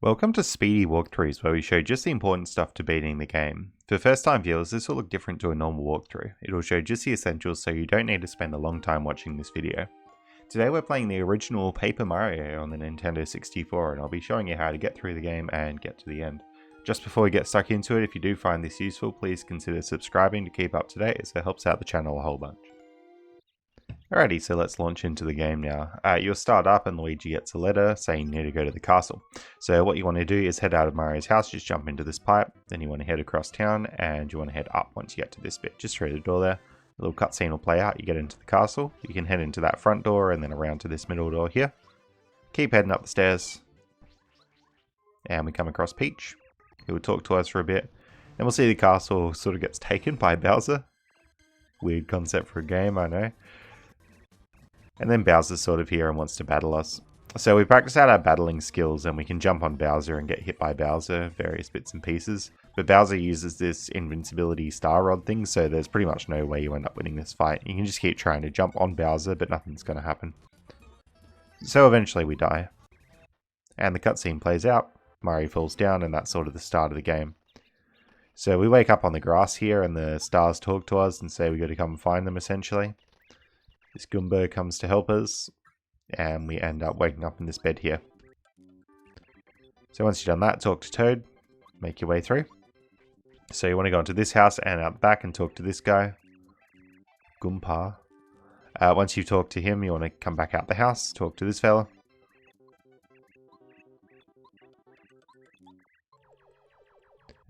Welcome to Speedy Walkthroughs, where we show just the important stuff to beating the game. For first time viewers, this will look different to a normal walkthrough. It will show just the essentials so you don't need to spend a long time watching this video. Today we're playing the original Paper Mario on the Nintendo 64 and I'll be showing you how to get through the game and get to the end. Just before we get stuck into it, if you do find this useful, please consider subscribing to keep up to date as it helps out the channel a whole bunch. Alrighty, so let's launch into the game now. You'll start up and Luigi gets a letter saying you need to go to the castle. So what you want to do is head out of Mario's house, just jump into this pipe, then you want to head across town and you want to head up once you get to this bit. Just through the door there, a little cutscene will play out, you get into the castle, you can head into that front door and then around to this middle door here. Keep heading up the stairs and we come across Peach, who will talk to us for a bit. And we'll see the castle sort of gets taken by Bowser. Weird concept for a game, I know. And then Bowser's sort of here and wants to battle us. So we practice out our battling skills and we can jump on Bowser and get hit by Bowser, various bits and pieces. But Bowser uses this invincibility star rod thing, so there's pretty much no way you end up winning this fight. You can just keep trying to jump on Bowser, but nothing's going to happen. So eventually we die. And the cutscene plays out, Mario falls down, and that's sort of the start of the game. So we wake up on the grass here and the stars talk to us and say we got to come and find them essentially. This Goomba comes to help us, and we end up waking up in this bed here. So once you've done that, talk to Toad, make your way through. So you want to go into this house and out the back and talk to this guy, Goomba. Once you talk to him, you want to come back out the house, talk to this fella.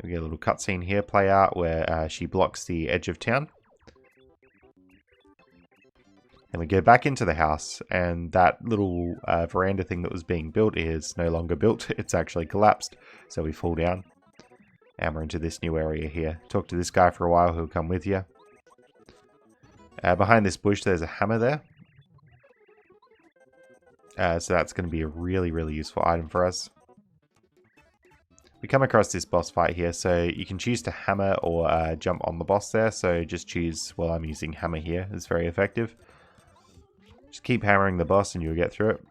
We get a little cutscene here play out where she blocks the edge of town. And we go back into the house, and that little veranda thing that was being built is no longer built. It's actually collapsed. So we fall down, and we're into this new area here. Talk to this guy for a while, who'll come with you. Behind this bush, there's a hammer there. So that's going to be a really, really useful item for us. We come across this boss fight here, so you can choose to hammer or jump on the boss there. So just choose, well, I'm using hammer here. It's very effective. Just keep hammering the boss and you'll get through it.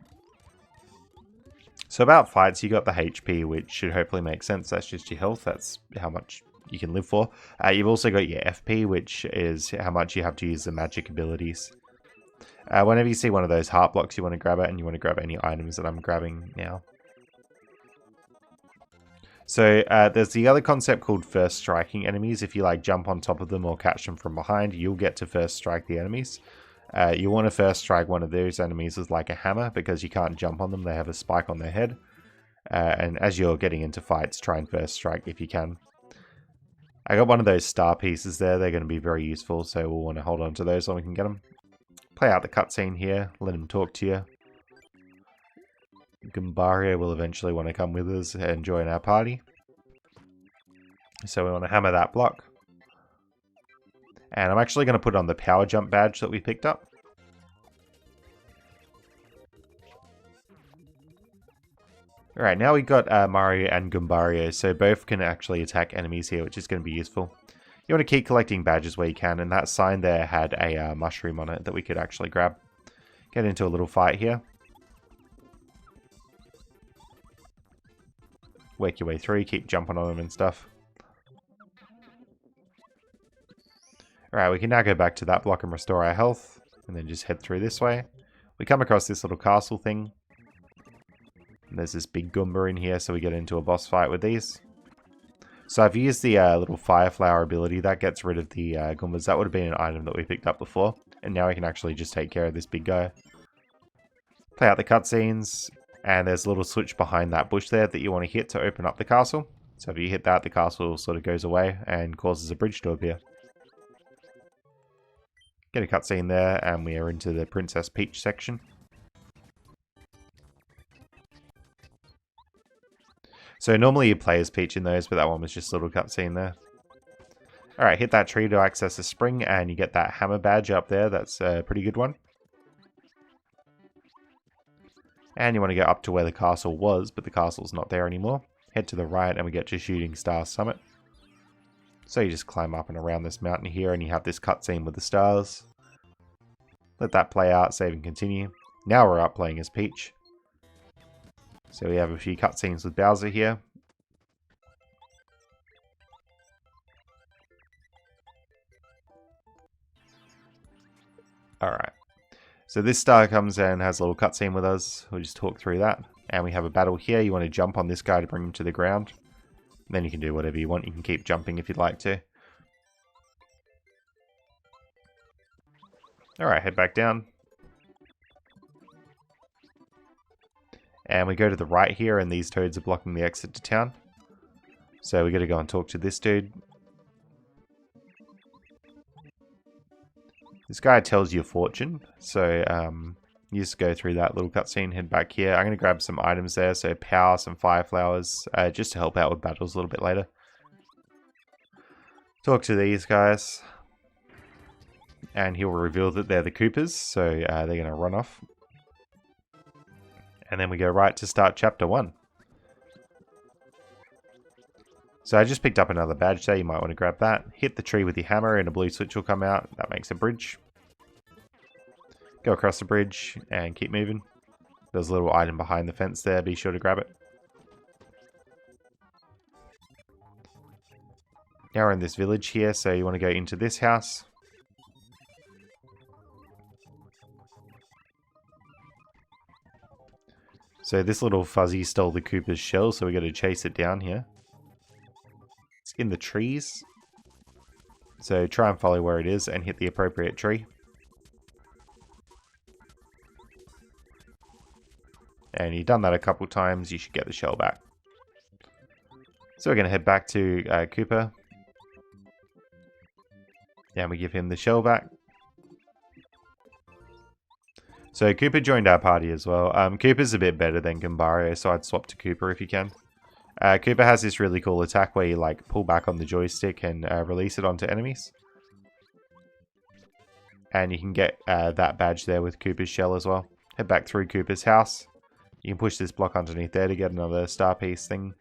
So about fights, you got the HP, which should hopefully make sense. That's just your health. That's how much you can live for. You've also got your FP, which is how much you have to use the magic abilities. Whenever you see one of those heart blocks, you want to grab it, and you want to grab any items that I'm grabbing now. So there's the other concept called first striking enemies. If you like jump on top of them or catch them from behind, you'll get to first strike the enemies. You want to first strike one of those enemies with like a hammer because you can't jump on them. They have a spike on their head. And as you're getting into fights, try and first strike if you can. I got one of those star pieces there. They're going to be very useful, so we'll want to hold on to those when we can get them. Play out the cutscene here. Let him talk to you. Goomba will eventually want to come with us and join our party. So we want to hammer that block. And I'm actually going to put on the power jump badge that we picked up. Alright, now we've got Mario and Goomba, so both can actually attack enemies here, which is going to be useful. You want to keep collecting badges where you can, and that sign there had a mushroom on it that we could actually grab. Get into a little fight here. Work your way through, keep jumping on them and stuff. Alright, we can now go back to that block and restore our health, and then just head through this way. We come across this little castle thing. And there's this big Goomba in here, so we get into a boss fight with these. So I've used the little fire flower ability, that gets rid of the Goombas. That would have been an item that we picked up before, and now we can actually just take care of this big guy. Play out the cutscenes, and there's a little switch behind that bush there that you want to hit to open up the castle. So if you hit that, the castle sort of goes away and causes a bridge to appear. Get a cutscene there, and we are into the Princess Peach section. So normally you play as Peach in those, but that one was just a little cutscene there. Alright, hit that tree to access the spring, and you get that hammer badge up there. That's a pretty good one. And you want to go up to where the castle was, but the castle's not there anymore. Head to the right, and we get to Shooting Star Summit. So you just climb up and around this mountain here, and you have this cutscene with the stars. Let that play out, save and continue. Now we're up playing as Peach. So we have a few cutscenes with Bowser here. Alright. So this star comes and has a little cutscene with us. We'll just talk through that. And we have a battle here. You want to jump on this guy to bring him to the ground. And then you can do whatever you want. You can keep jumping if you'd like to. Alright, head back down. And we go to the right here, and these toads are blocking the exit to town. So we got to go and talk to this dude. This guy tells you a fortune. So you just go through that little cutscene, head back here. I'm going to grab some items there. So power, some fire flowers, just to help out with battles a little bit later. Talk to these guys. And he'll reveal that they're the Koopas, so they're going to run off. And then we go right to start chapter 1. So I just picked up another badge there, you might want to grab that. Hit the tree with your hammer and a blue switch will come out. That makes a bridge. Go across the bridge and keep moving. There's a little item behind the fence there, be sure to grab it. Now we're in this village here, so you want to go into this house. So this little fuzzy stole the Koopa's shell, so we got to chase it down here. It's in the trees. So try and follow where it is and hit the appropriate tree. And you've done that a couple times, you should get the shell back. So we're going to head back to Koopa. And we give him the shell back. So Koopa joined our party as well. Koopa's a bit better than Gumbario, so I'd swap to Koopa if you can. Koopa has this really cool attack where you like pull back on the joystick and release it onto enemies. And you can get that badge there with Koopa's shell as well. Head back through Koopa's house. You can push this block underneath there to get another star piece thing.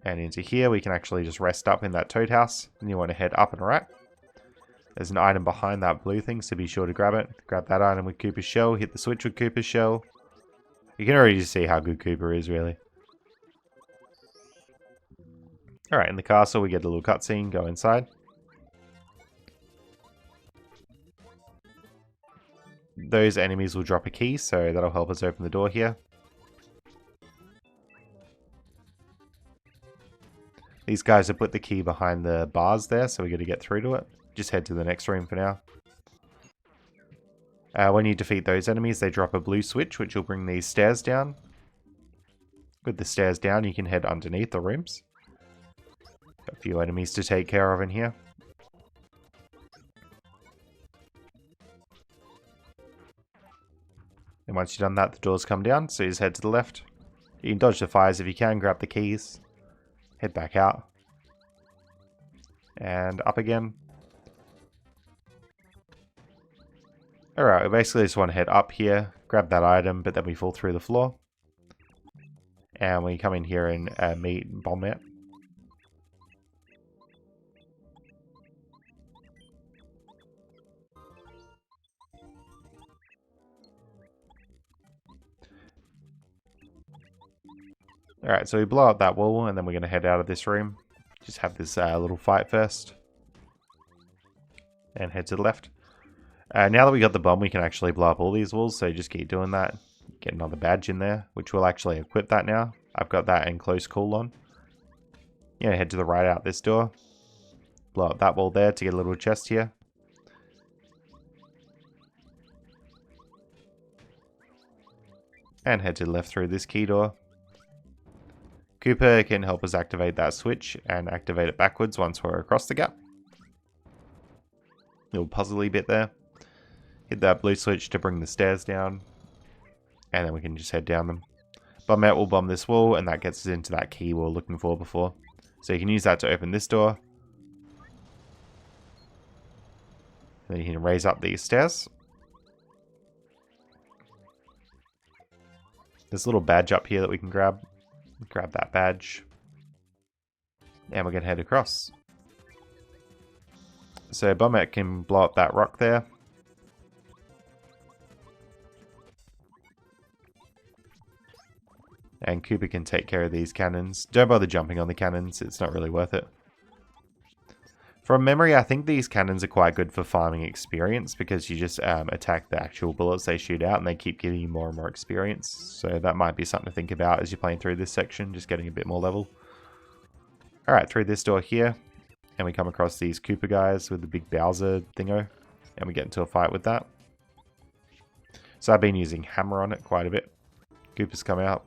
And into here we can actually just rest up in that toad house. And you want to head up and right. There's an item behind that blue thing, so be sure to grab it. Grab that item with Koopa's shell, hit the switch with Koopa's shell. You can already see how good Koopa is, really. Alright, in the castle we get a little cutscene, go inside. Those enemies will drop a key, so that'll help us open the door here. These guys have put the key behind the bars there, so we got to get through to it. Just head to the next room for now. When you defeat those enemies, they drop a blue switch, which will bring these stairs down. With the stairs down, you can head underneath the rooms. A few enemies to take care of in here. And once you've done that, the doors come down, so you just head to the left. You can dodge the fires if you can, grab the keys. Head back out. And up again. Alright, we basically just want to head up here, grab that item, but then we fall through the floor. And we come in here and meet Bombat. Alright, so we blow up that wall, and then we're going to head out of this room. Just have this little fight first. And head to the left. Now that we got the bomb, we can actually blow up all these walls, so just keep doing that. Get another badge in there, which will actually equip that now. I've got that in close call on. Yeah, head to the right out this door. Blow up that wall there to get a little chest here. And head to the left through this key door. Koopa can help us activate that switch and activate it backwards once we're across the gap. Little puzzly bit there. Hit that blue switch to bring the stairs down. And then we can just head down them. Bombat will bomb this wall, and that gets us into that key we were looking for before. So you can use that to open this door. Then you can raise up these stairs. There's a little badge up here that we can grab. Grab that badge. And we're going to head across. So Bombat can blow up that rock there. And Cooper can take care of these cannons. Don't bother jumping on the cannons, it's not really worth it. From memory, I think these cannons are quite good for farming experience because you just attack the actual bullets they shoot out and they keep giving you more and more experience. So that might be something to think about as you're playing through this section, just getting a bit more level. Alright, through this door here, and we come across these Cooper guys with the big Bowser thingo, and we get into a fight with that. So I've been using hammer on it quite a bit. Coopers come out.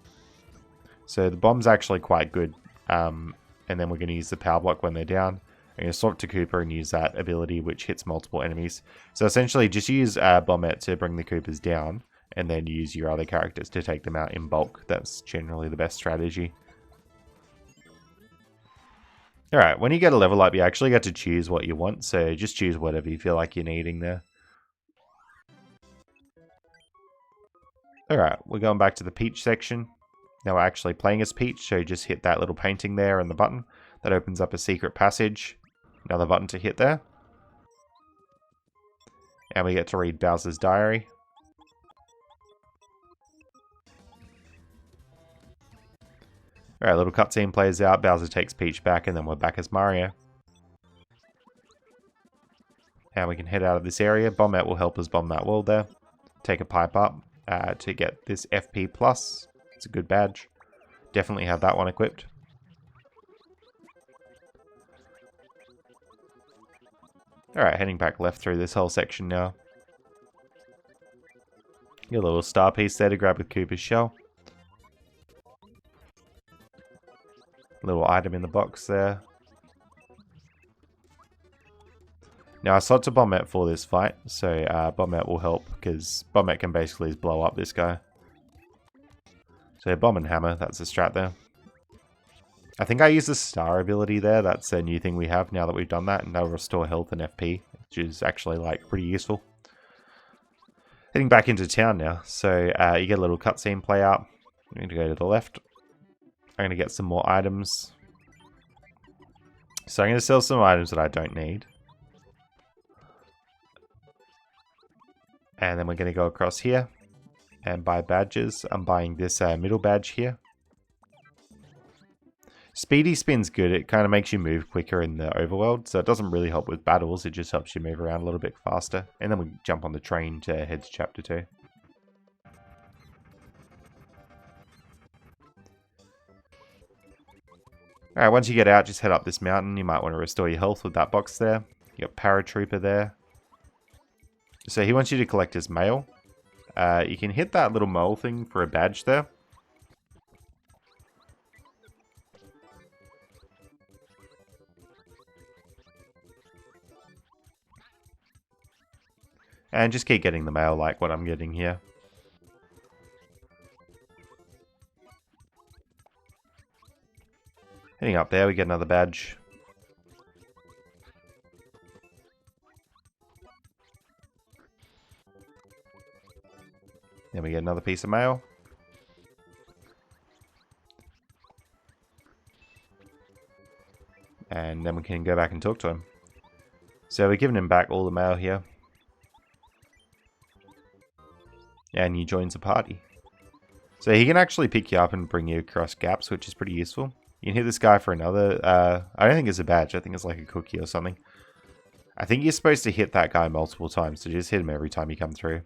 So the bomb's actually quite good, and then we're going to use the power block when they're down. I'm going to swap to Cooper and use that ability which hits multiple enemies. So essentially just use Bombette to bring the Coopers down, and then use your other characters to take them out in bulk. That's generally the best strategy. Alright, when you get a level up, you actually get to choose what you want, so just choose whatever you feel like you're needing there. Alright, we're going back to the Peach section. Now we're actually playing as Peach, so just hit that little painting there and the button. That opens up a secret passage. Another button to hit there. And we get to read Bowser's diary. Alright, little cutscene plays out, Bowser takes Peach back, and then we're back as Mario. And we can head out of this area. Bombette will help us bomb that wall there. Take a pipe up to get this FP+. It's a good badge. Definitely have that one equipped. Alright, heading back left through this whole section now. Get a little star piece there to grab with Cooper's shell. Little item in the box there. Now I slot to Bombette for this fight, so Bombette will help because Bombette can basically blow up this guy. So Bomb and Hammer, that's the strat there. I think I use the star ability there, that's a new thing we have now that we've done that, and that'll restore health and FP, which is actually like pretty useful. Heading back into town now, so you get a little cutscene play out. I'm going to go to the left. I'm going to get some more items. So I'm going to sell some items that I don't need. And then we're going to go across here and buy badges. I'm buying this middle badge here. Speedy Spin's good. It kind of makes you move quicker in the overworld, so it doesn't really help with battles. It just helps you move around a little bit faster. And then we jump on the train to head to Chapter 2. Alright, once you get out, just head up this mountain. You might want to restore your health with that box there. You got Paratrooper there. So he wants you to collect his mail. You can hit that little mole thing for a badge there. And just keep getting the mail like what I'm getting here. Heading up there, we get another badge. Then we get another piece of mail. And then we can go back and talk to him. So we're giving him back all the mail here. And he joins a party. So he can actually pick you up and bring you across gaps, which is pretty useful. You can hit this guy for another, I don't think it's a badge, I think it's like a cookie or something. I think you're supposed to hit that guy multiple times, so just hit him every time you come through.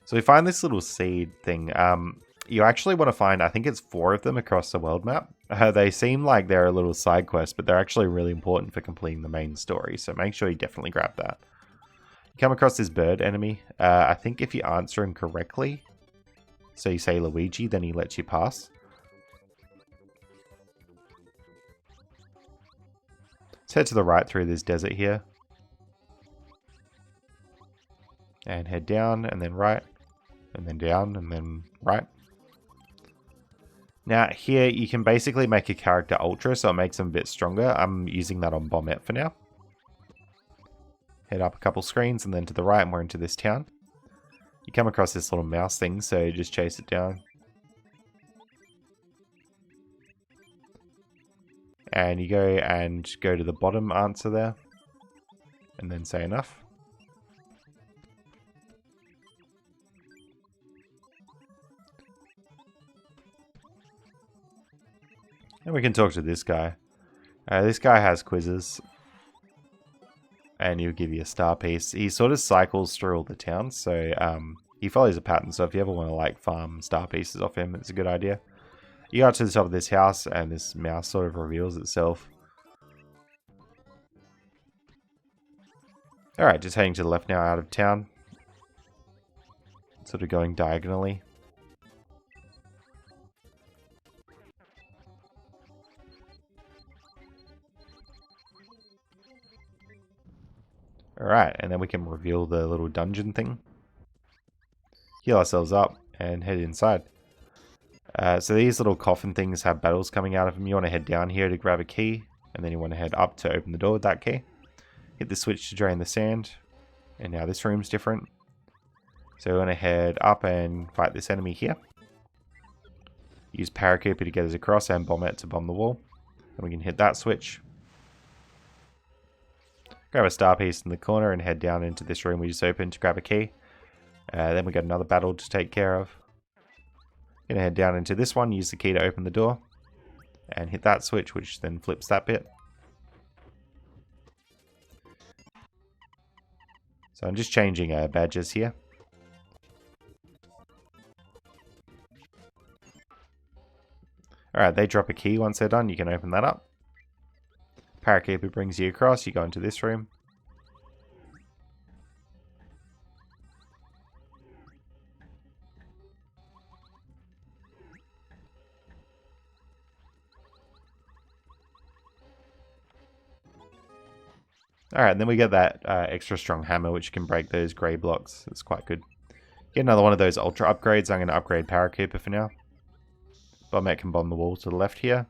So we find this little seed thing. You actually want to find, I think it's 4 of them across the world map. They seem like they're a little side quest, but they're actually really important for completing the main story, so make sure you definitely grab that. You come across this bird enemy. I think if you answer him correctly, so you say Luigi, then he lets you pass. Let's head to the right through this desert here. And head down, and then right, and then down, and then right. Now here you can basically make a character ultra, so it makes them a bit stronger. I'm using that on Bombette for now. Head up a couple screens and then to the right and we're into this town. You come across this little mouse thing, so just chase it down. And you go to the bottom answer there. And then say enough. And we can talk to this guy. This guy has quizzes. And he'll give you a star piece. He sort of cycles through all the towns, so he follows a pattern. So if you ever want to like farm star pieces off him, it's a good idea. You go to the top of this house, and this mouse sort of reveals itself. Alright, just heading to the left now out of town. Sort of going diagonally. Alright, and then we can reveal the little dungeon thing. Heal ourselves up and head inside. So these little coffin things have battles coming out of them. You want to head down here to grab a key, and then you want to head up to open the door with that key. Hit the switch to drain the sand, and now this room's different. So we want to head up and fight this enemy here. Use Parakeeper to get us across and Bombette to bomb the wall. And we can hit that switch. Grab a star piece in the corner and head down into this room we just opened to grab a key. Then we got another battle to take care of. Gonna head down into this one, use the key to open the door. And hit that switch, which then flips that bit. So I'm just changing badges here. Alright, they drop a key once they're done, you can open that up. Parakeeper brings you across, you go into this room. Alright, then we get that extra strong hammer which can break those grey blocks. It's quite good. Get another one of those ultra upgrades. I'm going to upgrade Parakeeper for now. Bombette can bomb the wall to the left here.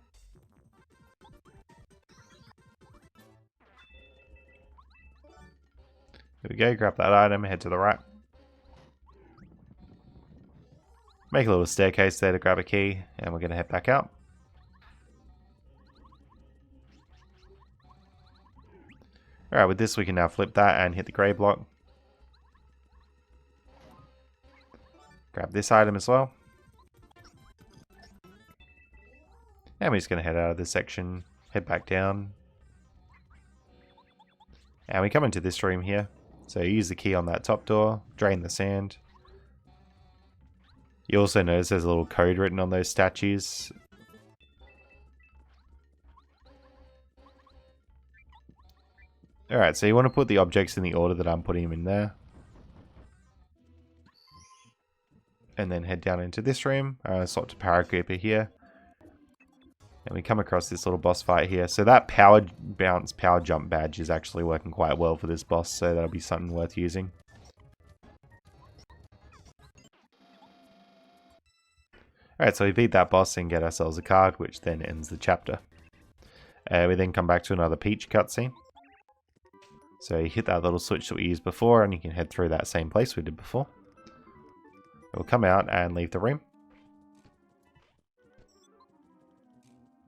There we go, grab that item, head to the right. Make a little staircase there to grab a key, and we're going to head back out. Alright, with this we can now flip that and hit the grey block. Grab this item as well. And we're just going to head out of this section, head back down. And we come into this room here. So use the key on that top door, drain the sand. You also notice there's a little code written on those statues. Alright, so you want to put the objects in the order that I'm putting them in there. And then head down into this room, swap to Parakeeper here. And we come across this little boss fight here. So that power bounce, power jump badge is actually working quite well for this boss, so that'll be something worth using. Alright, so we beat that boss and get ourselves a card, which then ends the chapter. We then come back to another Peach cutscene. So you hit that little switch that we used before, and you can head through that same place we did before. We'll come out and leave the room.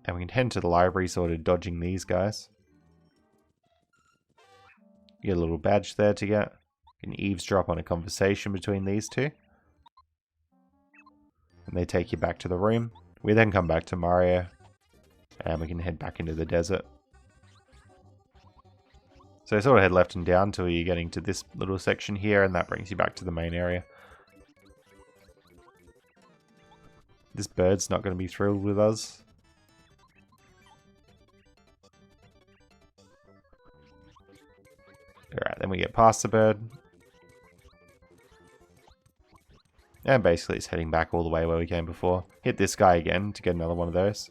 And we can head to the library, sort of dodging these guys. You get a little badge there to get. You can eavesdrop on a conversation between these two. And they take you back to the room. We then come back to Mario. And we can head back into the desert. So sort of head left and down till you're getting to this little section here, and that brings you back to the main area. This bird's not going to be thrilled with us. Alright, then we get past the bird. And basically it's heading back all the way where we came before. Hit this guy again to get another one of those.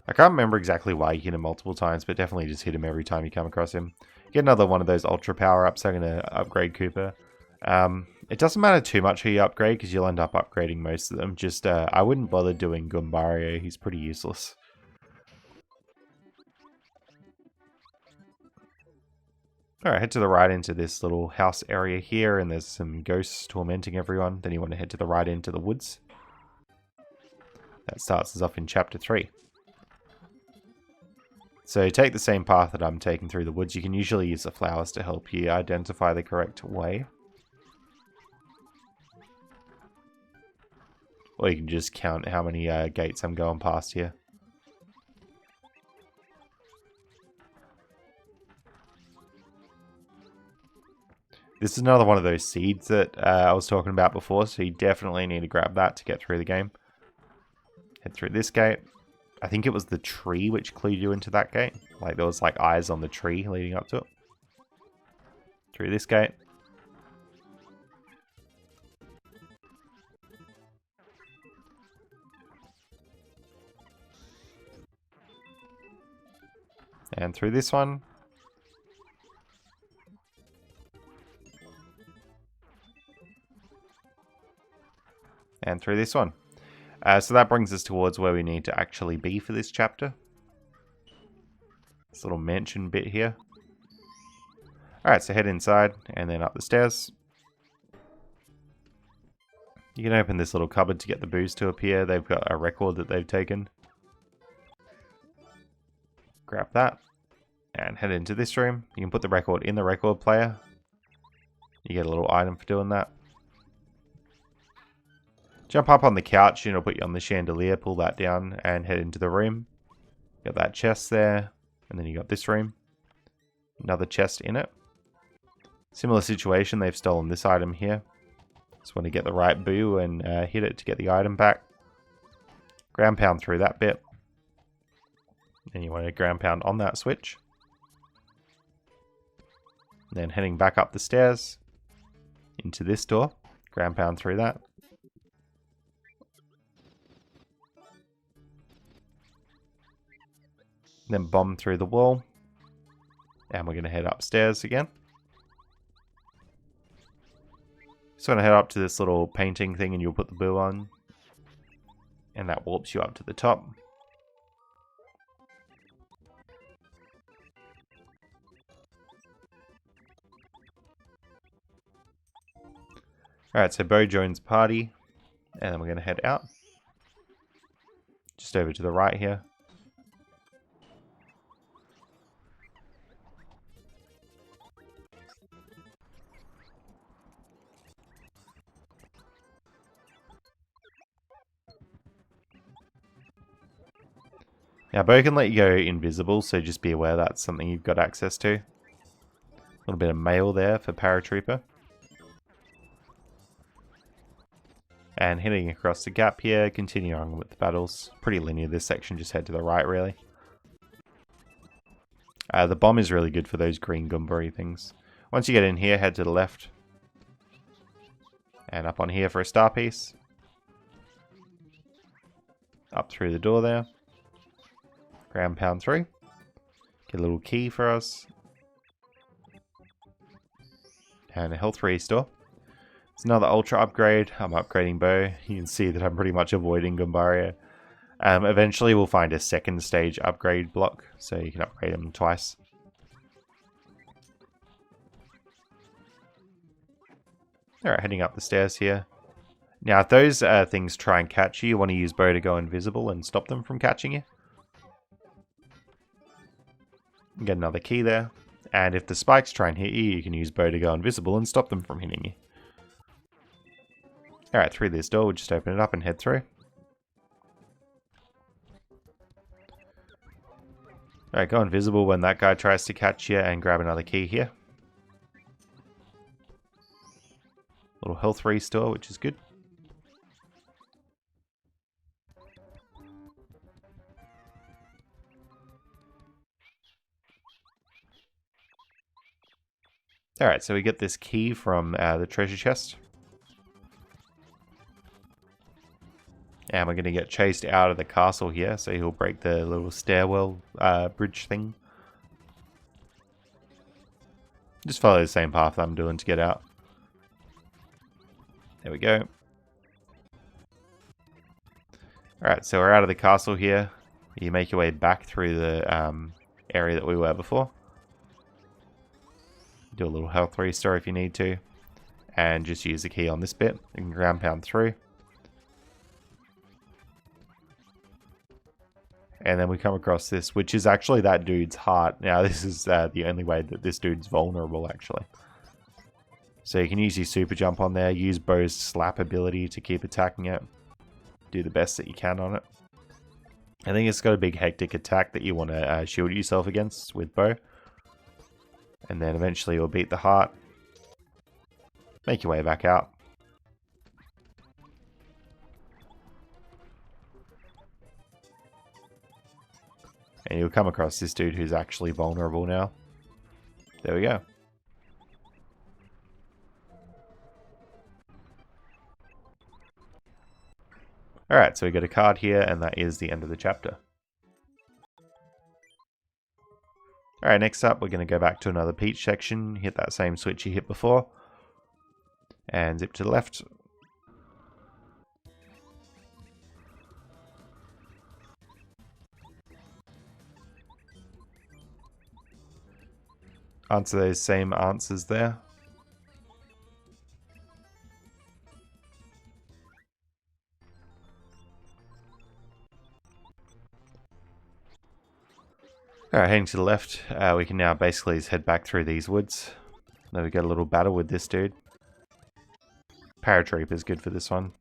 I can't remember exactly why you hit him multiple times, but definitely just hit him every time you come across him. Get another one of those ultra power-ups. I'm going to upgrade Cooper. It doesn't matter too much who you upgrade, because you'll end up upgrading most of them. Just, I wouldn't bother doing Goombario. He's pretty useless. Alright, head to the right into this little house area here, and there's some ghosts tormenting everyone. Then you want to head to the right into the woods. That starts us off in Chapter 3. So take the same path that I'm taking through the woods. You can usually use the flowers to help you identify the correct way. Or you can just count how many gates I'm going past here. This is another one of those seeds that I was talking about before, so you definitely need to grab that to get through the game. Head through this gate. I think it was the tree which clued you into that gate. Like there was like eyes on the tree leading up to it. Through this gate. And through this one. And through this one. So that brings us towards where we need to actually be for this chapter. This little mansion bit here. Alright, so head inside and then up the stairs. You can open this little cupboard to get the booze to appear. They've got a record that they've taken. Grab that and head into this room. You can put the record in the record player. You get a little item for doing that. Jump up on the couch and it'll put you on the chandelier, pull that down and head into the room. Got that chest there, and then you got this room. Another chest in it. Similar situation, they've stolen this item here. Just want to get the right boo and hit it to get the item back. Ground pound through that bit. Then you want to ground pound on that switch. Then heading back up the stairs into this door. Ground pound through that. Then bomb through the wall. And we're going to head upstairs again. So I'm going to head up to this little painting thing and you'll put the boo on. And that warps you up to the top. Alright, so Bo joins party. And then we're going to head out. Just over to the right here. Now, Bo can let you go invisible, so just be aware that's something you've got access to. A little bit of mail there for Paratrooper. And heading across the gap here, continue on with the battles. Pretty linear this section, just head to the right, really. The bomb is really good for those green Goombay things. Once you get in here, head to the left. And up on here for a star piece. Up through the door there. Ground pound through. Get a little key for us. And a health restore. It's another ultra upgrade. I'm upgrading Bo. You can see that I'm pretty much avoiding Goombaria. Eventually we'll find a second stage upgrade block, so you can upgrade them twice. Alright, heading up the stairs here. Now if those things try and catch you, you want to use Bo to go invisible and stop them from catching you. Get another key there. And if the spikes try and hit you, you can use Bo to go invisible and stop them from hitting you. Alright, through this door, we'll just open it up and head through. Alright, go invisible when that guy tries to catch you and grab another key here. Little health restore, which is good. Alright, so we get this key from the treasure chest. And we're going to get chased out of the castle here, so he'll break the little stairwell bridge thing. Just follow the same path I'm doing to get out. There we go. Alright, so we're out of the castle here. You make your way back through the area that we were before. Do a little health restore if you need to. And just use the key on this bit. You can ground pound through. And then we come across this, which is actually that dude's heart. Now, this is the only way that this dude's vulnerable, actually. So you can use your super jump on there. Use Bo's slap ability to keep attacking it. Do the best that you can on it. I think it's got a big hectic attack that you want to shield yourself against with Bo. And then eventually you'll beat the heart. Make your way back out. And you'll come across this dude who's actually vulnerable now. There we go. Alright, so we got a card here, and that is the end of the chapter. Alright, next up we're going to go back to another peach section, hit that same switch you hit before, and zip to the left. Answer those same answers there. Alright, heading to the left, we can now basically just head back through these woods. Now we got a little battle with this dude. Paratrooper is good for this one.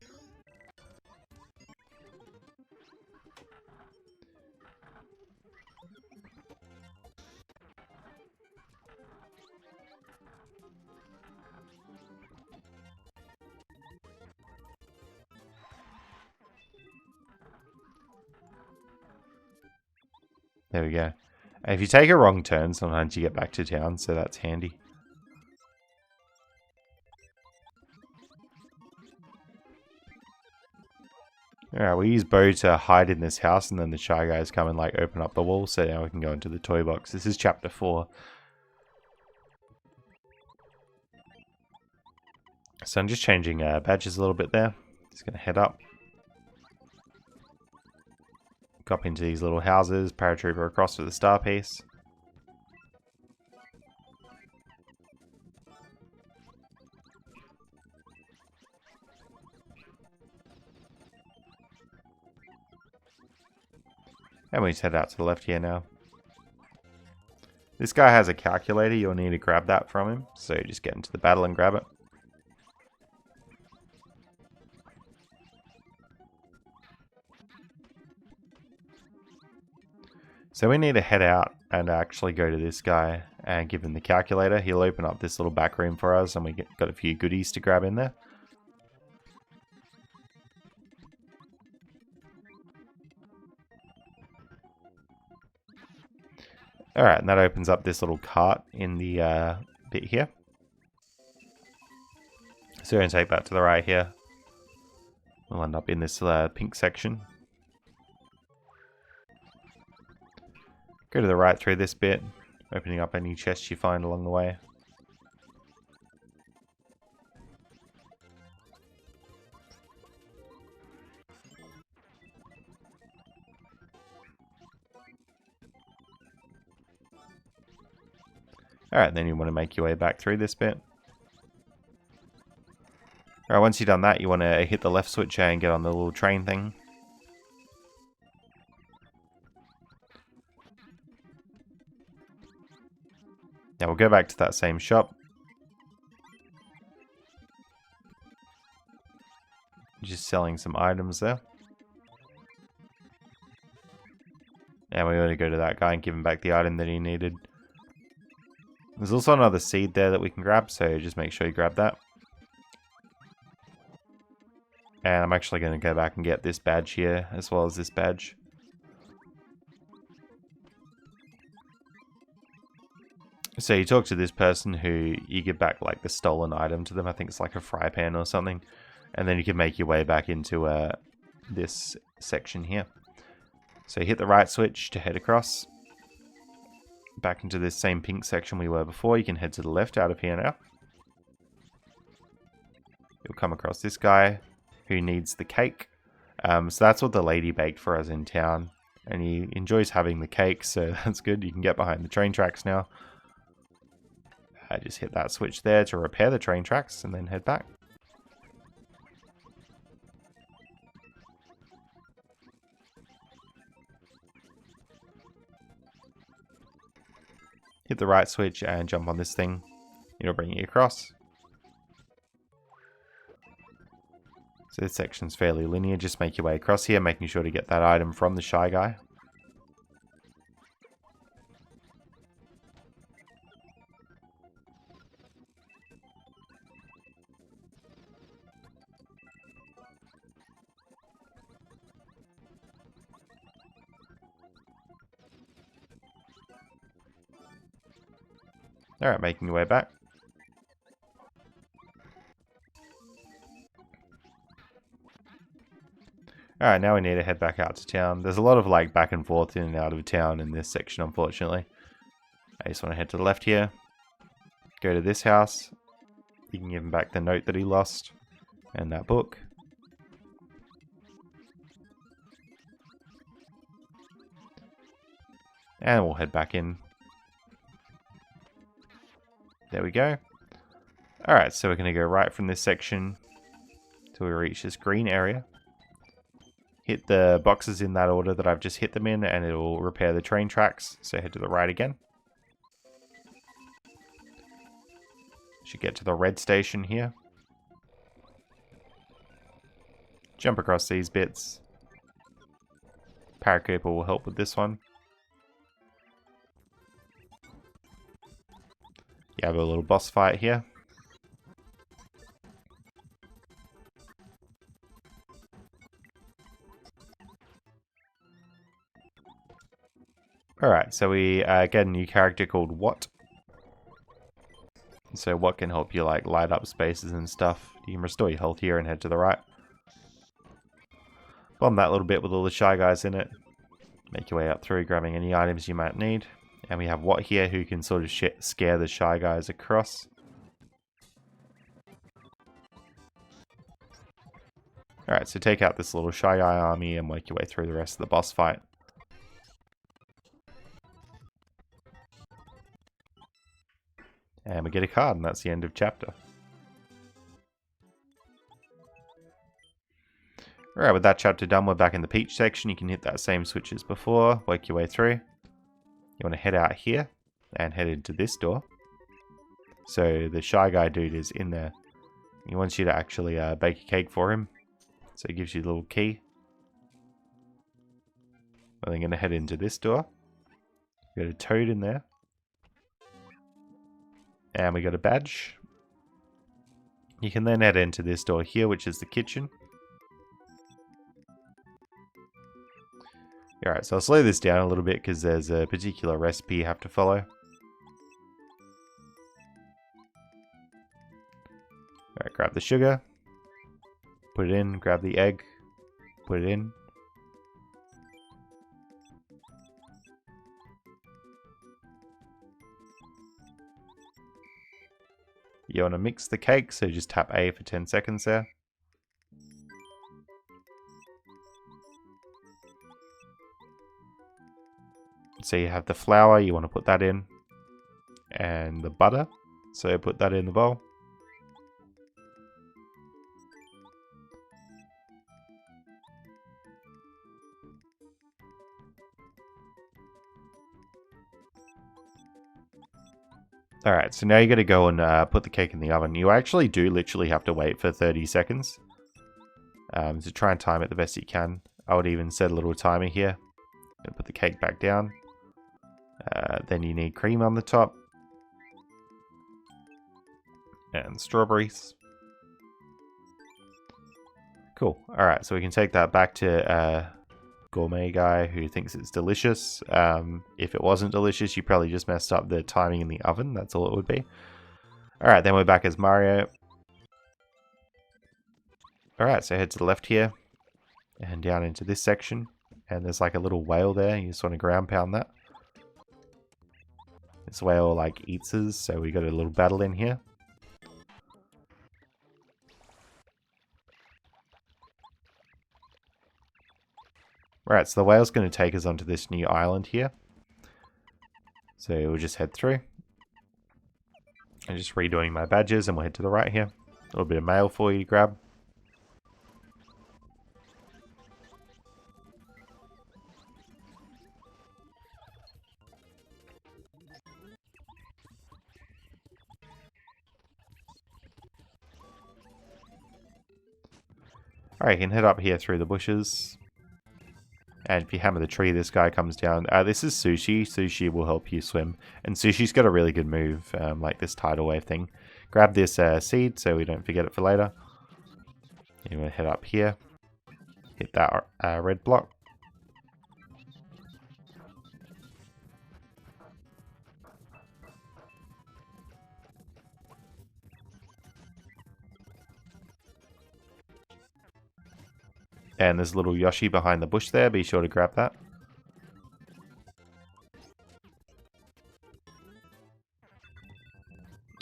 There we go. If you take a wrong turn, sometimes you get back to town, so that's handy. Alright, we use Bo to hide in this house, and then the Shy Guys come and like open up the wall, so now we can go into the toy box. This is chapter 4. So I'm just changing badges a little bit there. Just going to head up. Up into these little houses, paratrooper across with the star piece. And we just head out to the left here now. This guy has a calculator, you'll need to grab that from him, so just get into the battle and grab it. So we need to head out and actually go to this guy and give him the calculator. He'll open up this little back room for us, and we got a few goodies to grab in there. Alright, and that opens up this little cart in the bit here. So we're going to take that to the right here. We'll end up in this pink section. Go to the right through this bit, opening up any chests you find along the way. Alright, then you want to make your way back through this bit. Alright, once you've done that, you want to hit the left switch and get on the little train thing. Now we'll go back to that same shop. Just selling some items there. And we want to go to that guy and give him back the item that he needed. There's also another seed there that we can grab, so just make sure you grab that. And I'm actually going to go back and get this badge here, as well as this badge. So you talk to this person who you give back like the stolen item to them. I think it's like a fry pan or something. And then you can make your way back into this section here. So you hit the right switch to head across. Back into this same pink section we were before. You can head to the left out of here now. You'll come across this guy who needs the cake. So that's what the lady baked for us in town. And he enjoys having the cake, so that's good. You can get behind the train tracks now. Just hit that switch there to repair the train tracks and then head back. Hit the right switch and jump on this thing. It'll bring you across. So this section's fairly linear. Just make your way across here, making sure to get that item from the Shy Guy. Alright, making your way back. Alright, now we need to head back out to town. There's a lot of like back and forth in and out of town in this section, unfortunately. I just want to head to the left here. Go to this house. You can give him back the note that he lost. And that book. And we'll head back in. There we go. Alright, so we're going to go right from this section till we reach this green area. Hit the boxes in that order that I've just hit them in, and it'll repair the train tracks. So head to the right again. Should get to the red station here. Jump across these bits. Paratrooper will help with this one. You have a little boss fight here. Alright, so we get a new character called What. So What can help you like light up spaces and stuff. You can restore your health here and head to the right. Bomb that little bit with all the shy guys in it. Make your way up through, grabbing any items you might need. And we have What here, who can sort of scare the shy guys across. Alright, so take out this little shy guy army and work your way through the rest of the boss fight. And we get a card, and that's the end of chapter. Alright, with that chapter done, we're back in the Peach section. You can hit that same switch as before, work your way through. You want to head out here, and head into this door. So the shy guy dude is in there. He wants you to actually bake a cake for him. So he gives you a little key. And then going to head into this door. We got a toad in there. And we got a badge. You can then head into this door here, which is the kitchen. Alright, so I'll slow this down a little bit because there's a particular recipe you have to follow. Alright, grab the sugar. Put it in, grab the egg. Put it in. You want to mix the cake, so just tap A for 10 seconds there. So you have the flour, you want to put that in. And the butter, so put that in the bowl. Alright, so now you got to go and put the cake in the oven. You actually do literally have to wait for 30 seconds. So try and time it the best you can. I would even set a little timer here. And put the cake back down. Then you need cream on the top. And strawberries. Cool. Alright, so we can take that back to gourmet guy who thinks it's delicious. If it wasn't delicious, you probably just messed up the timing in the oven. That's all it would be. Alright, then we're back as Mario. Alright, so head to the left here. And down into this section. And there's like a little whale there. You just want to ground pound that. This whale like eats us, so we got a little battle in here. Right, so the whale's going to take us onto this new island here. So we'll just head through. I'm just redoing my badges and we'll head to the right here. A little bit of mail for you to grab. Alright, you can head up here through the bushes. And if you hammer the tree, this guy comes down. This is Sushi. Sushi will help you swim. And Sushi's got a really good move, like this tidal wave thing. Grab this seed so we don't forget it for later. You want to head up here. Hit that red block. And there's a little Yoshi behind the bush there, be sure to grab that.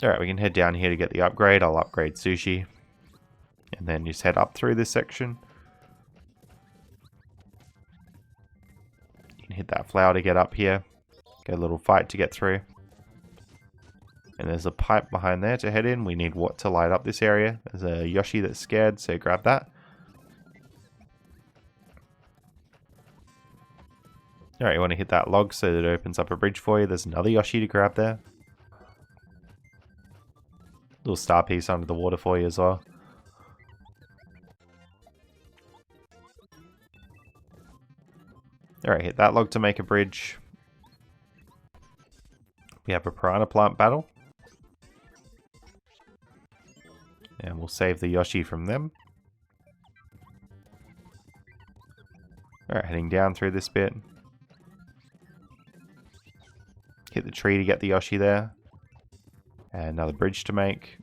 Alright, we can head down here to get the upgrade. I'll upgrade Sushi. And then just head up through this section. You can hit that flower to get up here. Get a little fight to get through. And there's a pipe behind there to head in. We need what to light up this area. There's a Yoshi that's scared, so grab that. Alright, you want to hit that log so that it opens up a bridge for you. There's another Yoshi to grab there. Little star piece under the water for you as well. Alright, hit that log to make a bridge. We have a piranha plant battle. And we'll save the Yoshi from them. Alright, heading down through this bit. Hit the tree to get the Yoshi there. And another bridge to make.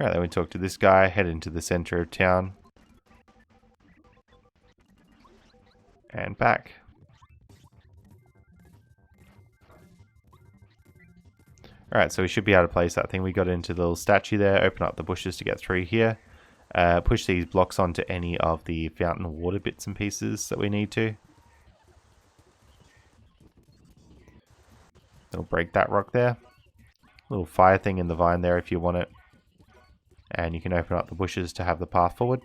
Alright, then we talk to this guy, head into the center of town. And back. Alright, so we should be able to place that thing. We got into the little statue there, open up the bushes to get through here. Push these blocks onto any of the fountain water bits and pieces that we need to. It'll break that rock there. Little fire thing in the vine there if you want it. And you can open up the bushes to have the path forward.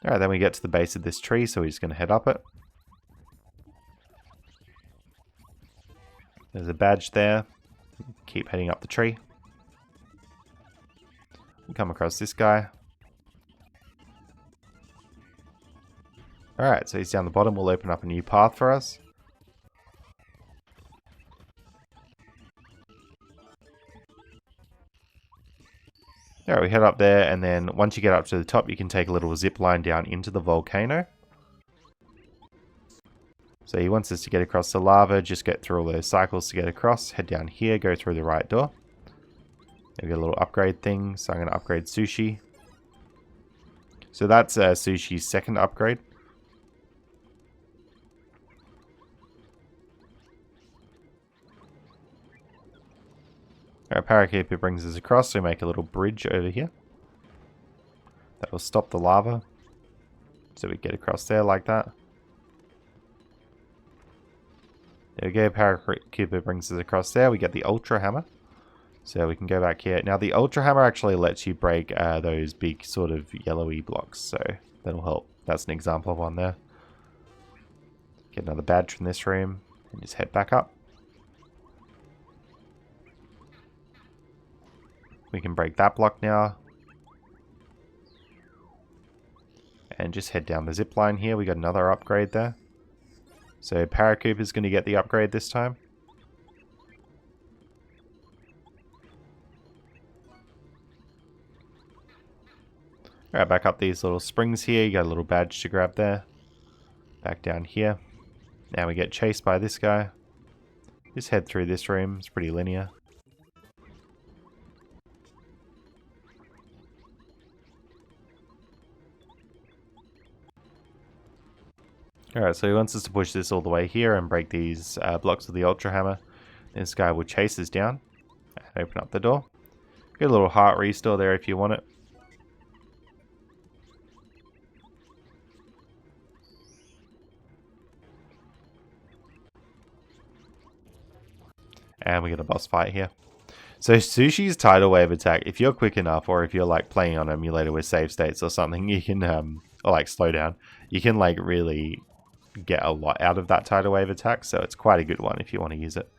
Alright, then we get to the base of this tree, so we're just going to head up it. There's a badge there. Keep heading up the tree. We come across this guy. Alright, so he's down the bottom. We'll open up a new path for us. Alright, we head up there, and then once you get up to the top, you can take a little zip line down into the volcano. So he wants us to get across the lava, just get through all those cycles to get across, head down here, go through the right door. We get a little upgrade thing, so I'm going to upgrade Sushi. So that's Sushi's second upgrade. Our parakeeper brings us across, so we make a little bridge over here. That will stop the lava. So we get across there like that. There we go, parakeeper brings us across there. We get the ultra hammer. So we can go back here. Now the ultra hammer actually lets you break those big sort of yellowy blocks. So that'll help. That's an example of one there. Get another badge from this room. And just head back up. We can break that block now. And just head down the zip line here. We got another upgrade there. So Paracoop is going to get the upgrade this time. Alright, back up these little springs here. You got a little badge to grab there. Back down here. Now we get chased by this guy. Just head through this room. It's pretty linear. Alright, so he wants us to push this all the way here and break these blocks with the Ultra Hammer. This guy will chase us down and open up the door. Get a little heart restore there if you want it. And we get a boss fight here. So Sushi's tidal wave attack, if you're quick enough, or if you're like playing on an emulator with save states or something, you can, or like slow down, you can like really get a lot out of that tidal wave attack. So it's quite a good one if you want to use it.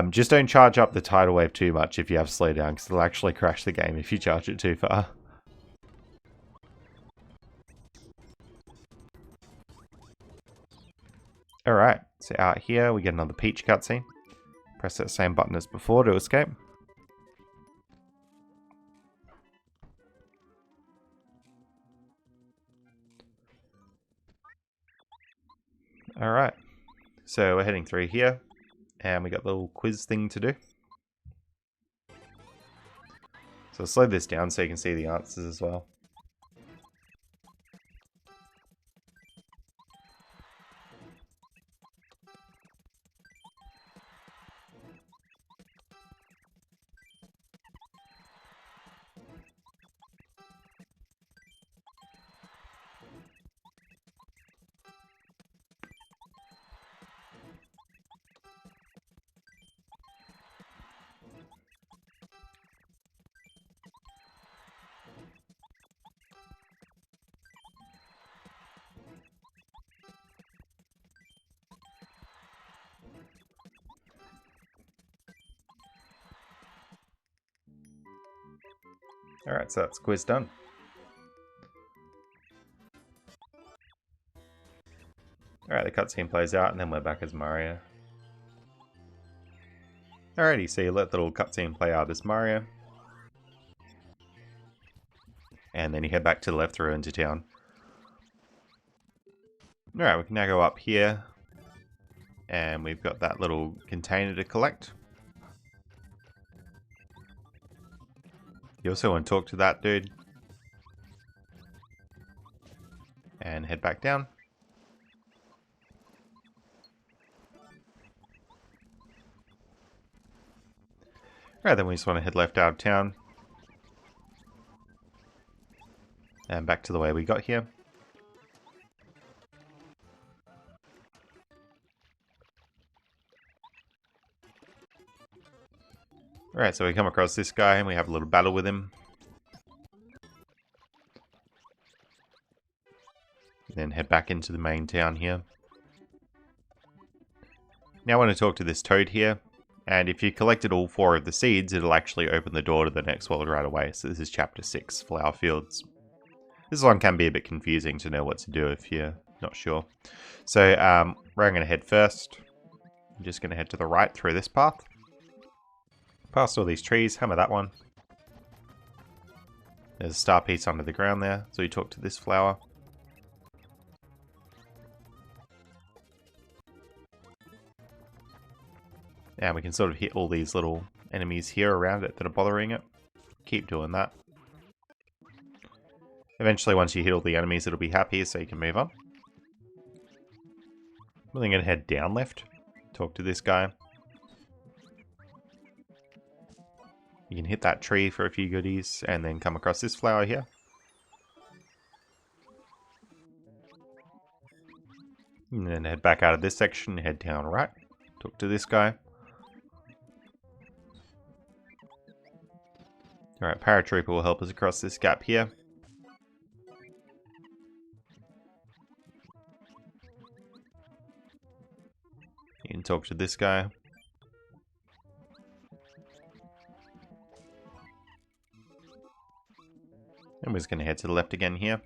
Just don't charge up the tidal wave too much if you have slow down, because it'll actually crash the game if you charge it too far. Alright, so out here we get another Peach cutscene. Press that same button as before to escape. Alright, so we're heading through here, and we got the little quiz thing to do. So I'll slow this down so you can see the answers as well. Alright, so that's quiz done. Alright, the cutscene plays out and then we're back as Mario. Alrighty, so you let the little cutscene play out as Mario. And then you head back to the left through into town. Alright, we can now go up here. And we've got that little container to collect. You also want to talk to that dude. And head back down. Alright, then we just want to head left out of town. And back to the way we got here. Alright, so we come across this guy and we have a little battle with him. Then head back into the main town here. Now I want to talk to this toad here. And if you collected all 4 of the seeds, it'll actually open the door to the next world right away. So this is chapter 6, Flower Fields. This one can be a bit confusing to know what to do if you're not sure. So where I'm going to head first, I'm just going to head to the right through this path. Past all these trees, hammer that one. There's a star piece under the ground there, so you talk to this flower. And we can sort of hit all these little enemies here around it that are bothering it. Keep doing that. Eventually, once you hit all the enemies, it'll be happy, so you can move on. I'm then going to head down left. Talk to this guy. You can hit that tree for a few goodies, and then come across this flower here. And then head back out of this section, head down right. Talk to this guy. Alright, Paratrooper will help us across this gap here. You can talk to this guy. And we're just going to head to the left again here.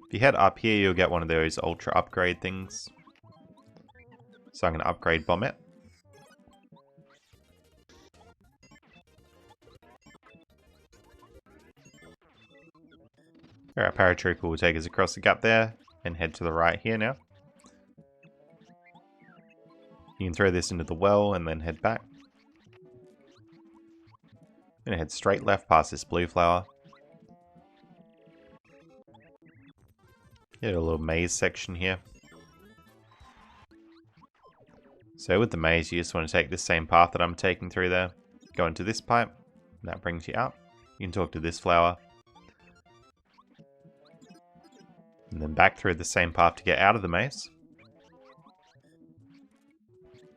If you head up here, you'll get one of those ultra upgrade things. So I'm going to upgrade Bombette. Alright, Paratrooper will take us across the gap there and head to the right here now. You can throw this into the well and then head back. I'm going to head straight left past this blue flower. Get a little maze section here. So with the maze, you just want to take the same path that I'm taking through there. Go into this pipe, and that brings you out. You can talk to this flower. And then back through the same path to get out of the maze.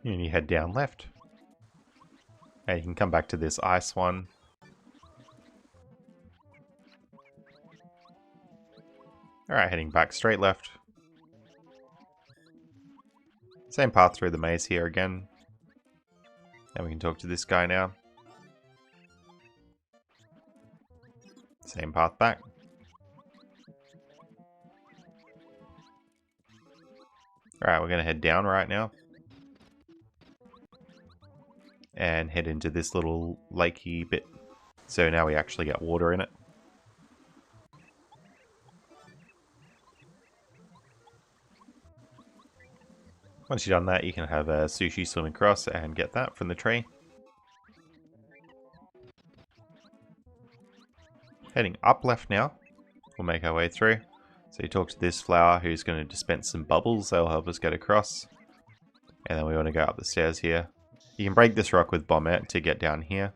And you head down left. And you can come back to this ice one. Alright, heading back straight left. Same path through the maze here again. And we can talk to this guy now. Same path back. Alright, we're going to head down right now. And head into this little lakey bit. So now we actually get water in it. Once you've done that, you can have a Sushi swim across and get that from the tree. Heading up left now, we'll make our way through. So you talk to this flower who's going to dispense some bubbles, they'll help us get across. And then we want to go up the stairs here. You can break this rock with Bombette to get down here.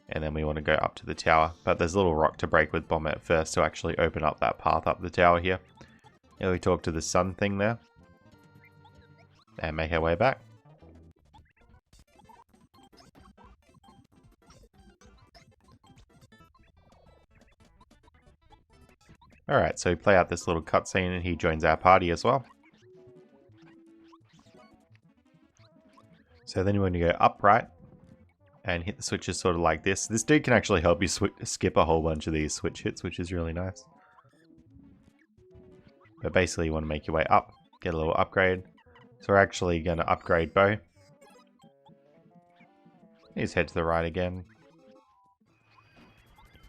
And then we want to go up to the tower. But there's a little rock to break with Bombette first to actually open up that path up the tower here. And we talk to the sun thing there. And make our way back. Alright, so we play out this little cutscene and he joins our party as well. So then you want to go upright and hit the switches sort of like this. This dude can actually help you skip a whole bunch of these switch hits, which is really nice. But basically you want to make your way up, get a little upgrade. So we're actually going to upgrade Bo. Just head to the right again.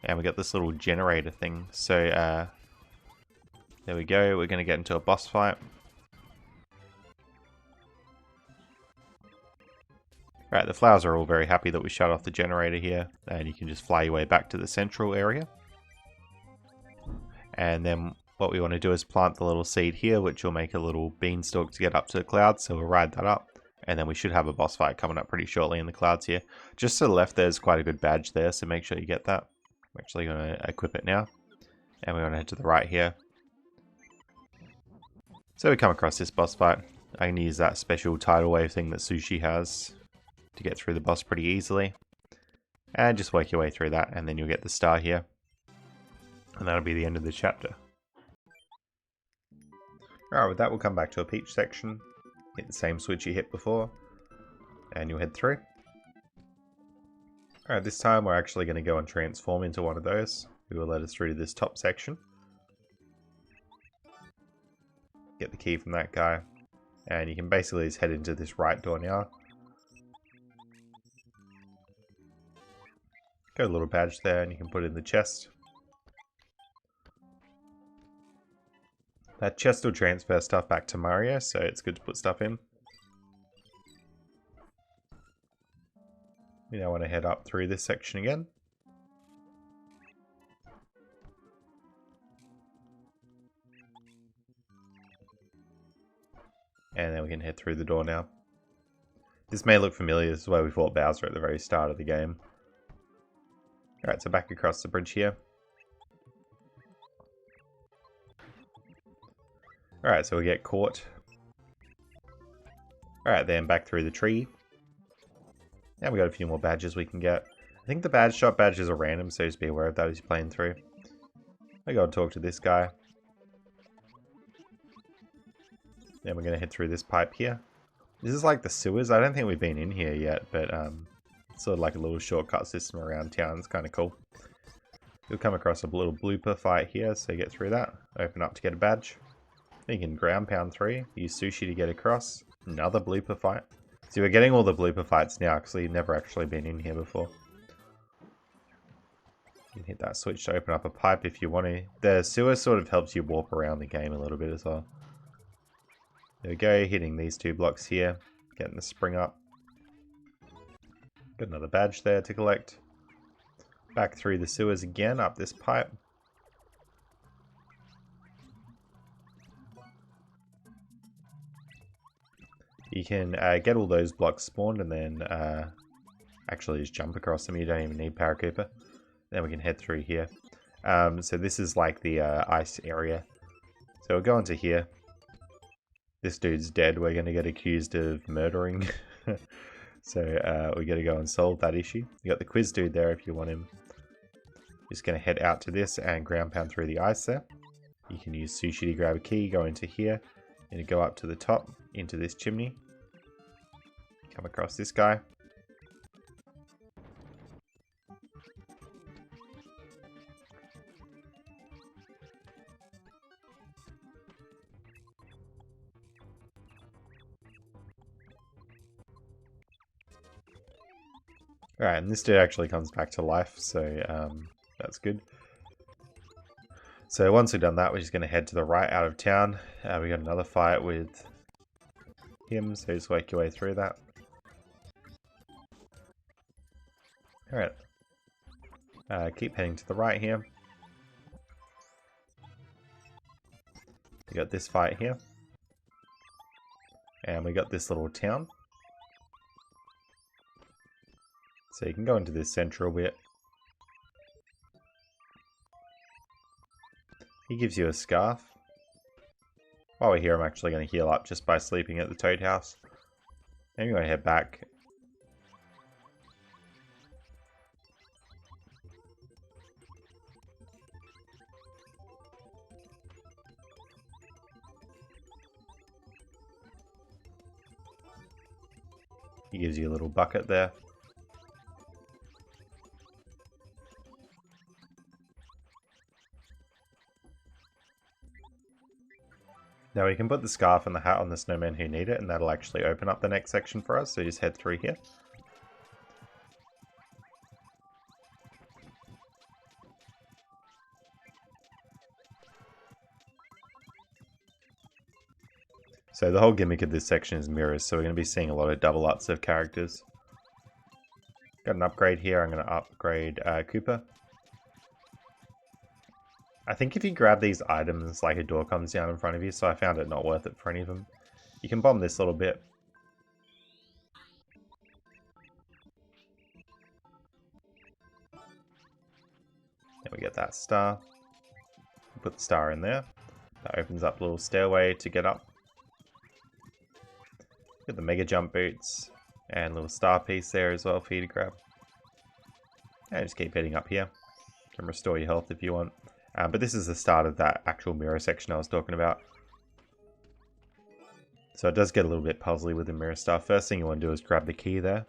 And we got this little generator thing. So there we go, we're going to get into a boss fight. Right, the flowers are all very happy that we shut off the generator here. And you can just fly your way back to the central area. And then what we want to do is plant the little seed here, which will make a little beanstalk to get up to the clouds. So we'll ride that up. And then we should have a boss fight coming up pretty shortly in the clouds here. Just to the left there's quite a good badge there, so make sure you get that. I'm actually going to equip it now. And we want to head to the right here. So we come across this boss fight. I can use that special tidal wave thing that Sushi has to get through the boss pretty easily. And just work your way through that, and then you'll get the star here. And that'll be the end of the chapter. Alright, with that we'll come back to a Peach section. Hit the same switch you hit before. And you'll head through. Alright, this time we're actually going to go and transform into one of those. It will let us through to this top section. Get the key from that guy. And you can basically just head into this right door now. Got a little badge there and you can put it in the chest. That chest will transfer stuff back to Mario, so it's good to put stuff in. We now want to head up through this section again. And then we can head through the door now. This may look familiar, this is where we fought Bowser at the very start of the game. Alright, so back across the bridge here. Alright, so we get caught. Alright, then back through the tree. And we got a few more badges we can get. I think the badge shop badges are random, so just be aware of that as you're playing through. I gotta talk to this guy. Then we're gonna head through this pipe here. This is like the sewers. I don't think we've been in here yet, but it's sort of like a little shortcut system around town. It's kind of cool. You'll come across a little blooper fight here, so you get through that. Open up to get a badge. Then you can ground pound through. Use Sushi to get across. Another blooper fight. So we're getting all the blooper fights now because we've never actually been in here before. You can hit that switch to open up a pipe if you want to. The sewer sort of helps you warp around the game a little bit as well. There we go, hitting these two blocks here. Getting the spring up. Got another badge there to collect. Back through the sewers again, up this pipe. You can get all those blocks spawned and then actually just jump across them. You don't even need Parakeeper. Then we can head through here. So this is like the ice area. So we'll go into here. This dude's dead. We're going to get accused of murdering. So we got to go and solve that issue. You got the quiz dude there if you want him. Just going to head out to this and ground pound through the ice there. You can use Sushi to grab a key, go into here, and go up to the top into this chimney. Come across this guy. Alright, and this dude actually comes back to life, so that's good. So once we've done that, we're just going to head to the right out of town. We got another fight with him, so just work your way through that. Alright. Keep heading to the right here. We got this fight here. And we got this little town. So you can go into this central bit. He gives you a scarf. While we're here, I'm actually going to heal up just by sleeping at the Toad House. Maybe I'm going to head back. He gives you a little bucket there. Now we can put the scarf and the hat on the snowmen who need it, and that'll actually open up the next section for us, so just head through here. So the whole gimmick of this section is mirrors, so we're going to be seeing a lot of double ups of characters. Got an upgrade here, I'm going to upgrade Cooper. I think if you grab these items, like a door comes down in front of you, so I found it not worth it for any of them. You can bomb this little bit. Then we get that star. Put the star in there. That opens up a little stairway to get up. Get the mega jump boots and a little star piece there as well for you to grab. And just keep heading up here. You can restore your health if you want. But this is the start of that actual mirror section I was talking about. So it does get a little bit puzzly with the mirror stuff. First thing you want to do is grab the key there.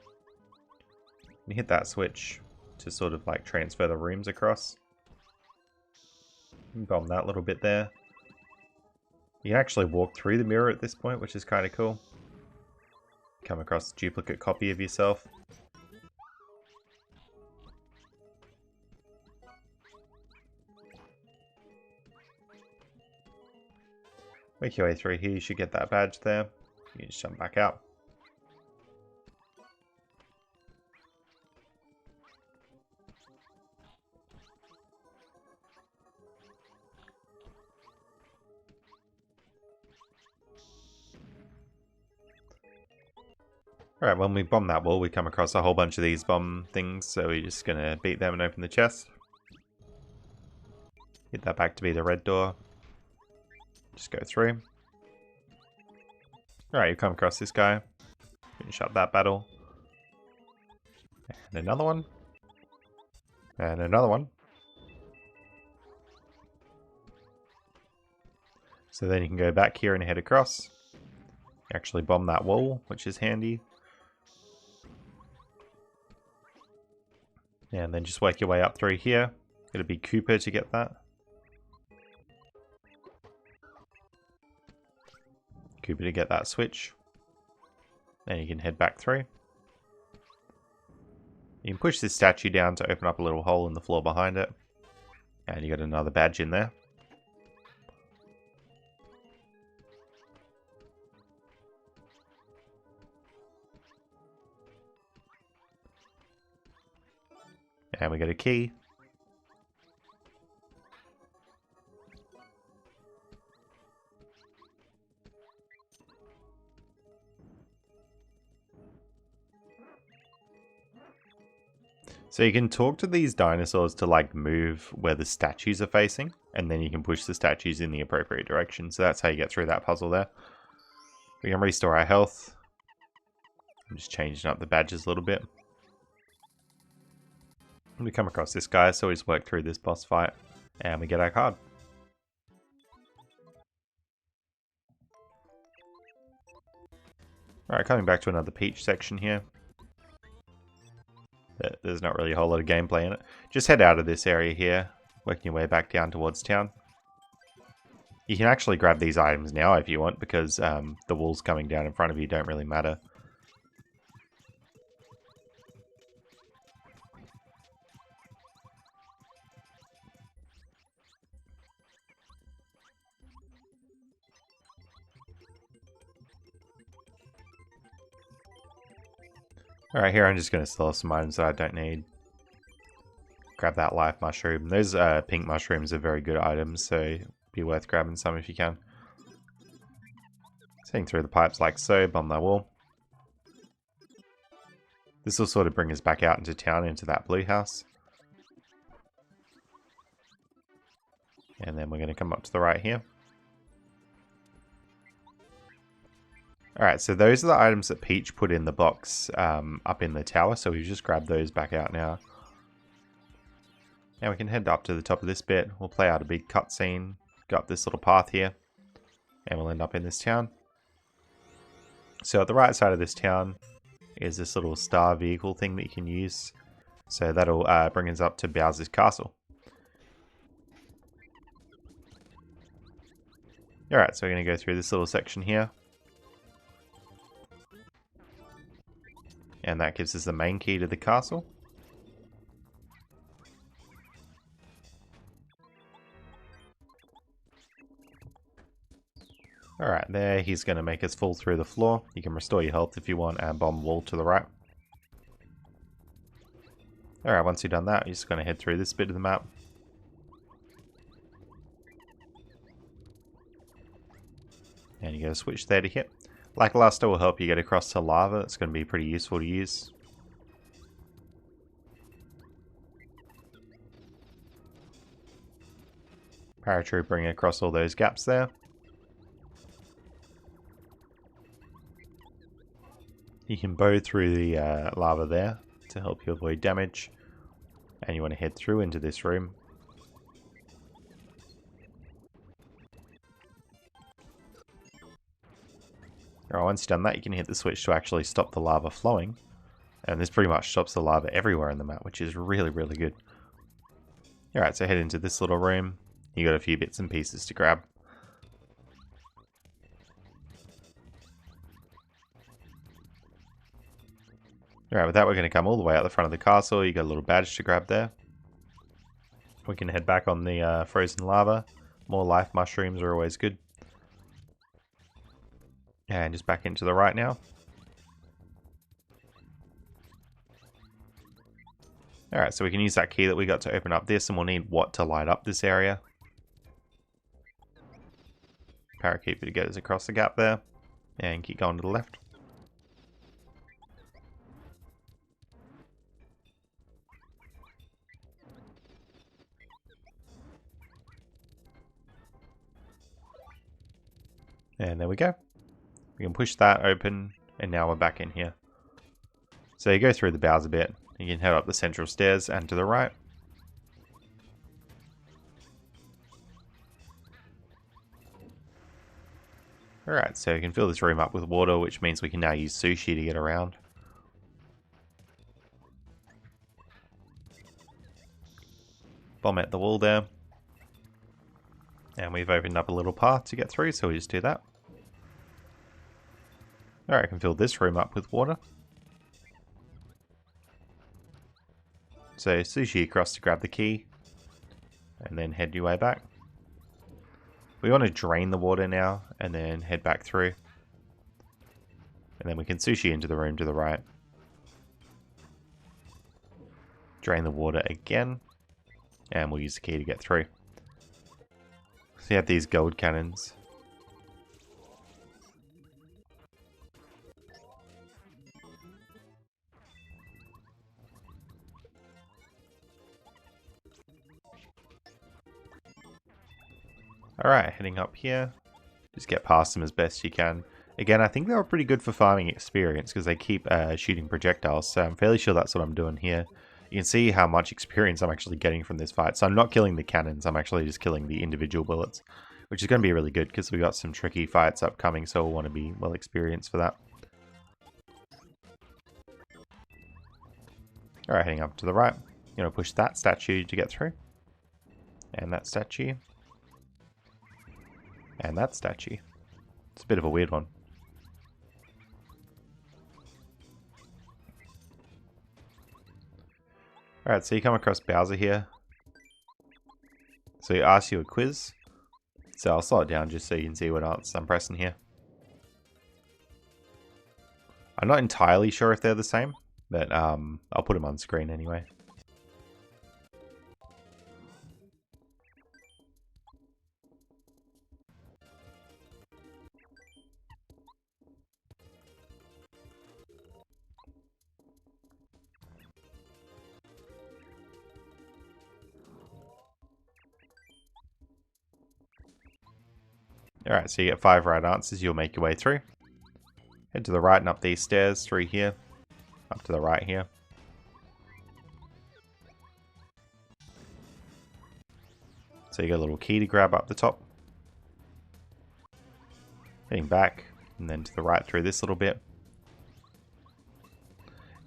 And hit that switch to sort of like transfer the rooms across. Bomb that little bit there. You can actually walk through the mirror at this point, which is kind of cool. Come across a duplicate copy of yourself. Make your way through here, you should get that badge there. You can just jump back out. Alright, when we bomb that wall, we come across a whole bunch of these bomb things, so we're just going to beat them and open the chest. Hit that back to be the red door. Just go through. Alright, you come across this guy. Finish up that battle. And another one. And another one. So then you can go back here and head across. Actually bomb that wall, which is handy. And then just work your way up through here. It'll be Cooper to get that. Cooper to get that switch. Then you can head back through. You can push this statue down to open up a little hole in the floor behind it. And you got another badge in there. And we got a key. So you can talk to these dinosaurs to like move where the statues are facing, and then you can push the statues in the appropriate direction. So that's how you get through that puzzle there. We can restore our health. I'm just changing up the badges a little bit. We come across this guy, so we just work through this boss fight, and we get our card. Alright, coming back to another Peach section here. There's not really a whole lot of gameplay in it. Just head out of this area here, working your way back down towards town. You can actually grab these items now if you want, because the walls coming down in front of you don't really matter. Alright, here I'm just going to sell some items that I don't need. Grab that life mushroom. Those pink mushrooms are very good items, so be worth grabbing some if you can. Seeing through the pipes like so, bomb that wall. This will sort of bring us back out into town, into that blue house. And then we're going to come up to the right here. Alright, so those are the items that Peach put in the box up in the tower, so we've just grabbed those back out now. Now we can head up to the top of this bit, we'll play out a big cutscene, go up this little path here, and we'll end up in this town. So at the right side of this town is this little star vehicle thing that you can use. So that'll bring us up to Bowser's castle. Alright, so we're going to go through this little section here. And that gives us the main key to the castle. Alright, there he's going to make us fall through the floor. You can restore your health if you want and bomb wall to the right. Alright, once you've done that, you're just going to head through this bit of the map. And you get a switch there to hit. Lackluster will help you get across to lava. It's going to be pretty useful to use. Paratroop bring across all those gaps there. You can bow through the lava there to help you avoid damage. And you want to head through into this room. Alright, once you've done that, you can hit the switch to actually stop the lava flowing. And this pretty much stops the lava everywhere in the map, which is really, really good. Alright, so head into this little room. You got a few bits and pieces to grab. Alright, with that we're going to come all the way out the front of the castle. You got a little badge to grab there. We can head back on the frozen lava. More life mushrooms are always good. And just back into the right now. Alright, so we can use that key that we got to open up this, and we'll need what to light up this area. Parakeeper to get us across the gap there. And keep going to the left. And there we go. We can push that open, and now we're back in here. So you go through the Bowser bit, you can head up the central stairs and to the right. Alright, so you can fill this room up with water, which means we can now use Sushi to get around. Bomb at the wall there. And we've opened up a little path to get through, so we just do that. Alright, I can fill this room up with water. So Sushi across to grab the key. And then head your way back. We want to drain the water now, and then head back through. And then we can Sushi into the room to the right. Drain the water again. And we'll use the key to get through. So you have these gold cannons. Alright, heading up here. Just get past them as best you can. Again, I think they were pretty good for farming experience because they keep shooting projectiles, so I'm fairly sure that's what I'm doing here. You can see how much experience I'm actually getting from this fight. So I'm not killing the cannons, I'm actually just killing the individual bullets, which is going to be really good because we got some tricky fights upcoming, so we'll want to be well experienced for that. Alright, heading up to the right. You're going to push that statue to get through. And that statue. And that statue. It's a bit of a weird one. Alright, so you come across Bowser here. So he asks you a quiz. So I'll slow it down just so you can see what else I'm pressing here. I'm not entirely sure if they're the same. but I'll put them on screen anyway. Alright, so you get 5 right answers, you'll make your way through. Head to the right and up these stairs, through here, up to the right here. So you got a little key to grab up the top. Heading back, and then to the right through this little bit.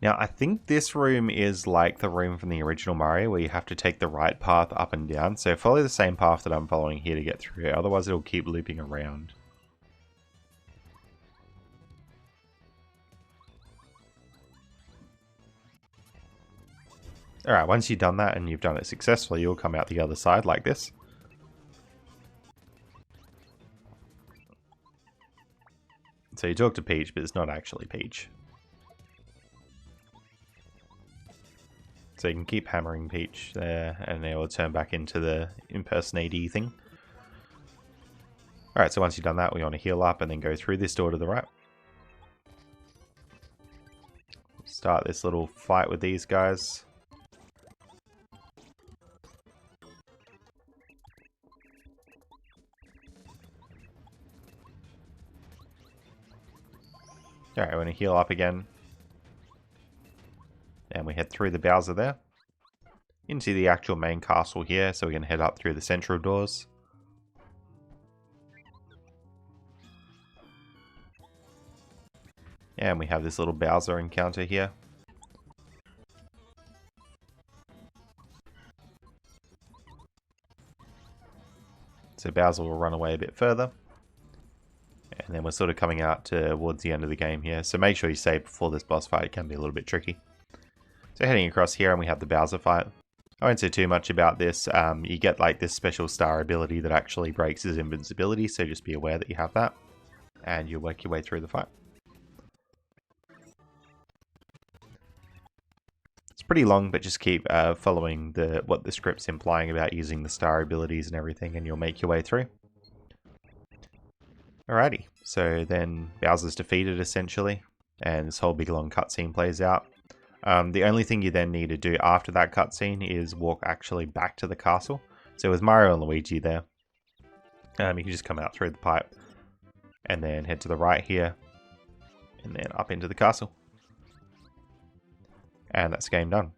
Now, I think this room is like the room from the original Mario, where you have to take the right path up and down. So follow the same path that I'm following here to get through, otherwise it'll keep looping around. Alright, once you've done that and you've done it successfully, you'll come out the other side like this. So you talk to Peach, but it's not actually Peach. So you can keep hammering Peach there, and it will turn back into the impersonate-y thing. Alright, so once you've done that, we want to heal up and then go through this door to the right. Start this little fight with these guys. Alright, we're going to heal up again. And we head through the Bowser there. Into the actual main castle here, so we can head up through the central doors. And we have this little Bowser encounter here. So Bowser will run away a bit further. And then we're sort of coming out towards the end of the game here. So make sure you save before this boss fight. It can be a little bit tricky. So heading across here and we have the Bowser fight. I won't say too much about this. You get like this special star ability that actually breaks his invincibility. So just be aware that you have that. And you'll work your way through the fight. It's pretty long, but just keep following what the script's implying about using the star abilities and everything, and you'll make your way through. Alrighty, so then Bowser's defeated essentially, and this whole big long cutscene plays out. The only thing you then need to do after that cutscene is walk actually back to the castle. So with Mario and Luigi there, you can just come out through the pipe, and then head to the right here, and then up into the castle. And that's game done.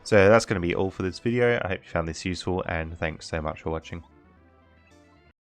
So that's going to be all for this video. I hope you found this useful, and thanks so much for watching.